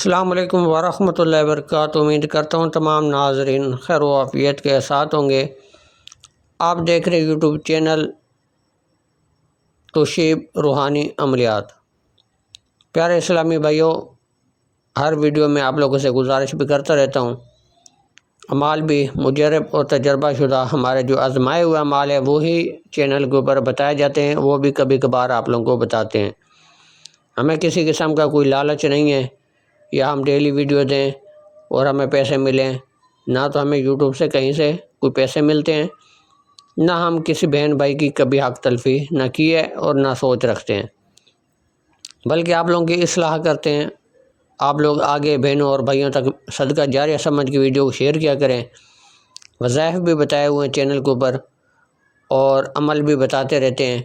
السلام علیکم ورحمۃ اللہ وبرکاتہ۔ امید کرتا ہوں تمام ناظرین خیر و عافیت کے ساتھ ہوں گے۔ آپ دیکھ رہے یوٹیوب چینل توشیب روحانی عملیات۔ پیارے اسلامی بھائیوں، ہر ویڈیو میں آپ لوگوں سے گزارش بھی کرتا رہتا ہوں، اعمال بھی مجرب اور تجربہ شدہ ہمارے جو آزمائے ہوئے اعمال ہیں وہی چینل کے اوپر بتائے جاتے ہیں، وہ بھی کبھی کبھار آپ لوگوں کو بتاتے ہیں۔ ہمیں کسی قسم کا کوئی لالچ نہیں ہے یا ہم ڈیلی ویڈیو دیں اور ہمیں پیسے ملیں، نہ تو ہمیں یوٹیوب سے کہیں سے کوئی پیسے ملتے ہیں، نہ ہم کسی بہن بھائی کی کبھی حق تلفی نہ کی ہے اور نہ سوچ رکھتے ہیں، بلکہ آپ لوگوں کی اصلاح کرتے ہیں۔ آپ لوگ آگے بہنوں اور بھائیوں تک صدقہ جاریہ سمجھ کے ویڈیو کو شیئر کیا کریں۔ وظائف بھی بتائے ہوئے ہیں چینل کے اوپر اور عمل بھی بتاتے رہتے ہیں۔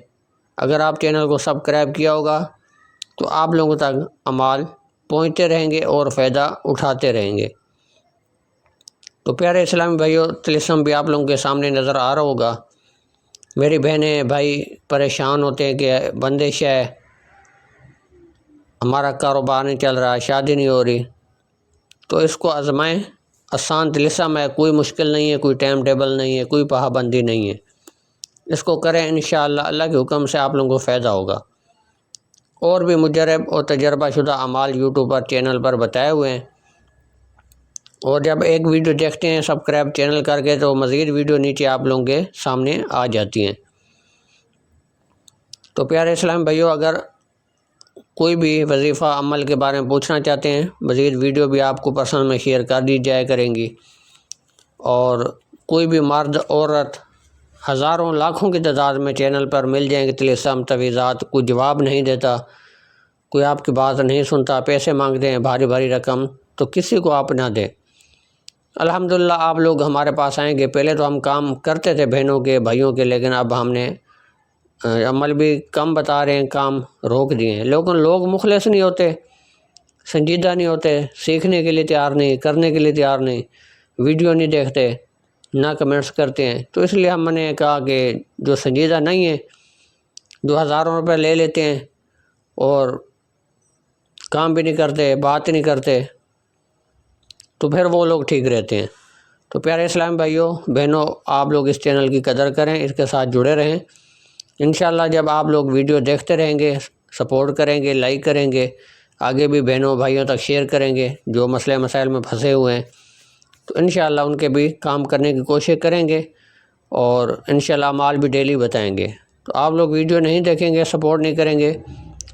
اگر آپ چینل کو سبسکرائب کیا ہوگا تو آپ لوگوں تک اعمال پہنچتے رہیں گے اور فائدہ اٹھاتے رہیں گے۔ تو پیارے اسلامی بھائیوں، طلسم بھی آپ لوگوں کے سامنے نظر آ رہا ہوگا۔ میری بہنیں بھائی پریشان ہوتے ہیں کہ بندش ہے، ہمارا کاروبار نہیں چل رہا، شادی نہیں ہو رہی، تو اس کو آزمائیں۔ آسان طلسم ہے، کوئی مشکل نہیں ہے، کوئی ٹائم ٹیبل نہیں ہے، کوئی پابندی نہیں ہے۔ اس کو کریں، انشاءاللہ اللہ کے حکم سے آپ لوگوں کو فائدہ ہوگا۔ اور بھی مجرب اور تجربہ شدہ اعمال یوٹیوب پر چینل پر بتائے ہوئے ہیں، اور جب ایک ویڈیو دیکھتے ہیں سبسکرائب چینل کر کے تو مزید ویڈیو نیچے آپ لوگوں کے سامنے آ جاتی ہیں۔ تو پیارے اسلام بھائیوں، اگر کوئی بھی وظیفہ عمل کے بارے میں پوچھنا چاہتے ہیں، مزید ویڈیو بھی آپ کو پرسنل میں شیئر کر دی جائے کریں گی، اور کوئی بھی مرد عورت ہزاروں لاکھوں کی تعداد میں چینل پر مل جائیں گے طلسم تفویضات، کوئی جواب نہیں دیتا، کوئی آپ کی بات نہیں سنتا، پیسے مانگتے ہیں بھاری بھاری رقم، تو کسی کو آپ نہ دیں۔ الحمدللہ آپ لوگ ہمارے پاس آئیں گے۔ پہلے تو ہم کام کرتے تھے بہنوں کے بھائیوں کے، لیکن اب ہم نے عمل بھی کم بتا رہے ہیں، کام روک دیے ہیں۔ لیکن لوگ مخلص نہیں ہوتے، سنجیدہ نہیں ہوتے، سیکھنے کے لیے تیار نہیں، کرنے کے لیے تیار نہیں، ویڈیو نہیں دیکھتے، نہ کمنٹس کرتے ہیں۔ تو اس لیے ہم نے کہا کہ جو سنجیدہ نہیں ہے، جو ہزاروں روپے لے لیتے ہیں اور کام بھی نہیں کرتے، بات نہیں کرتے، تو پھر وہ لوگ ٹھیک رہتے ہیں۔ تو پیارے اسلام بھائیوں بہنوں، آپ لوگ اس چینل کی قدر کریں، اس کے ساتھ جڑے رہیں۔ انشاءاللہ جب آپ لوگ ویڈیو دیکھتے رہیں گے، سپورٹ کریں گے، لائک کریں گے، آگے بھی بہنوں بھائیوں تک شیئر کریں گے جو مسئلے مسائل میں پھنسے ہوئے ہیں، تو انشاءاللہ ان کے بھی کام کرنے کی کوشش کریں گے، اور انشاءاللہ اعمال بھی ڈیلی بتائیں گے۔ تو آپ لوگ ویڈیو نہیں دیکھیں گے، سپورٹ نہیں کریں گے،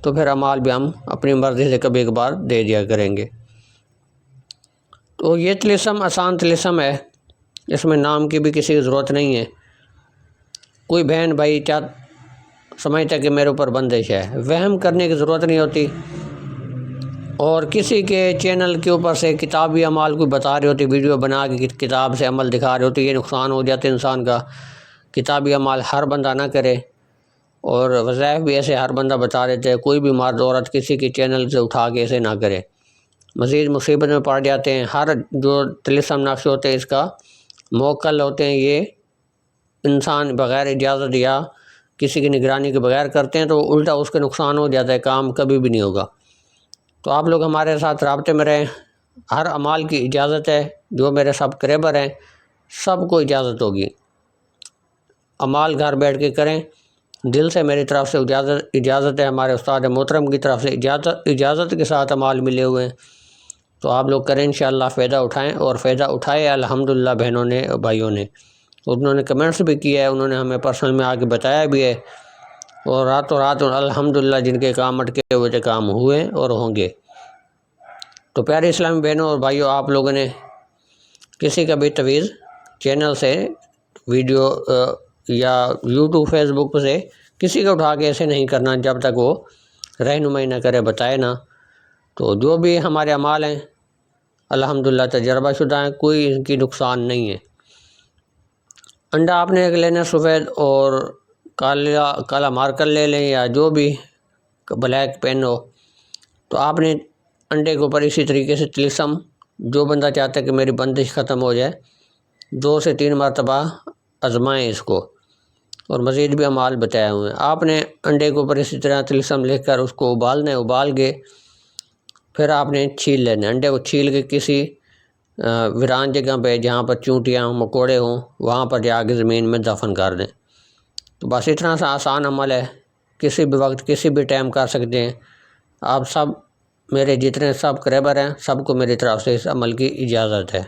تو پھر اعمال بھی ہم اپنی مرضی سے کبھی کبھار دے دیا کریں گے۔ تو یہ طلسم آسان طلسم ہے، اس میں نام کی بھی کسی کی ضرورت نہیں ہے۔ کوئی بہن بھائی سمجھتا کہ میرے اوپر بندش ہے، وہم کرنے کی ضرورت نہیں ہوتی۔ اور کسی کے چینل کے اوپر سے کتابی اعمال کوئی بتا رہی ہوتی، ویڈیو بنا کے کتاب سے عمل دکھا رہے ہوتے، یہ نقصان ہو جاتا ہے انسان کا۔ کتابی اعمال ہر بندہ نہ کرے، اور وظائف بھی ایسے ہر بندہ بتا دیتے ہیں، کوئی بھی مرد عورت کسی کے چینل سے اٹھا کے ایسے نہ کرے، مزید مصیبت میں پڑ جاتے ہیں۔ ہر جو طلسم نقش ہوتے ہیں اس کا موکل ہوتے ہیں، یہ انسان بغیر اجازت یا کسی کی نگرانی کے بغیر کرتے ہیں، تو الٹا اس کے نقصان ہو جاتا ہے، کام کبھی بھی نہیں ہوگا۔ تو آپ لوگ ہمارے ساتھ رابطے میں رہیں۔ ہر عمال کی اجازت ہے، جو میرے سبسکرائبر ہیں سب کو اجازت ہوگی، عمال گھر بیٹھ کے کریں۔ دل سے میری طرف سے اجازت ہے، ہمارے استاد محترم کی طرف سے اجازت کے ساتھ عمال ملے ہوئے ہیں، تو آپ لوگ کریں، انشاءاللہ فائدہ اٹھائیں، اور فائدہ اٹھائے الحمدللہ بہنوں نے بھائیوں نے۔ انہوں نے کمنٹس بھی کیا ہے، انہوں نے ہمیں پرسنل میں آ کے بتایا بھی ہے، اور راتوں رات الحمدللہ جن کے کام اٹکے ہوئے تھے کام ہوئے اور ہوں گے۔ تو پیارے اسلامی بہنوں اور بھائیوں، آپ لوگوں نے کسی کا بھی تویز چینل سے ویڈیو یا یوٹیوب فیس بک سے کسی کا اٹھا کے ایسے نہیں کرنا جب تک وہ رہنمائی نہ کرے، بتائے نہ۔ تو جو بھی ہمارے اعمال ہیں الحمدللہ تجربہ شدہ ہیں، کوئی ان کی نقصان نہیں ہے۔ انڈا آپ نے لینا سفید اور کالا مارکر لے لیں، یا جو بھی بلیک پین ہو، تو آپ نے انڈے کے اوپر اسی طریقے سے طلسم، جو بندہ چاہتا ہے کہ میری بندش ختم ہو جائے، 2 سے 3 مرتبہ آزمائیں اس کو، اور مزید بھی اعمال بتائے ہوئے ہیں۔ آپ نے انڈے کے اوپر اسی طرح طلسم لکھ کر اس کو ابالنا ہے، ابال کے پھر آپ نے چھیل لینے، انڈے کو چھیل کے کسی ویران جگہ پہ جہاں پر چونٹیاں مکوڑے ہوں وہاں پر جا کے زمین میں دفن کر دیں۔ تو بس اتنا سا آسان عمل ہے، کسی بھی وقت کسی بھی ٹائم کر سکتے ہیں آپ سب۔ میرے جتنے سبسکرائبر ہیں سب کو میری طرف سے اس عمل کی اجازت ہے۔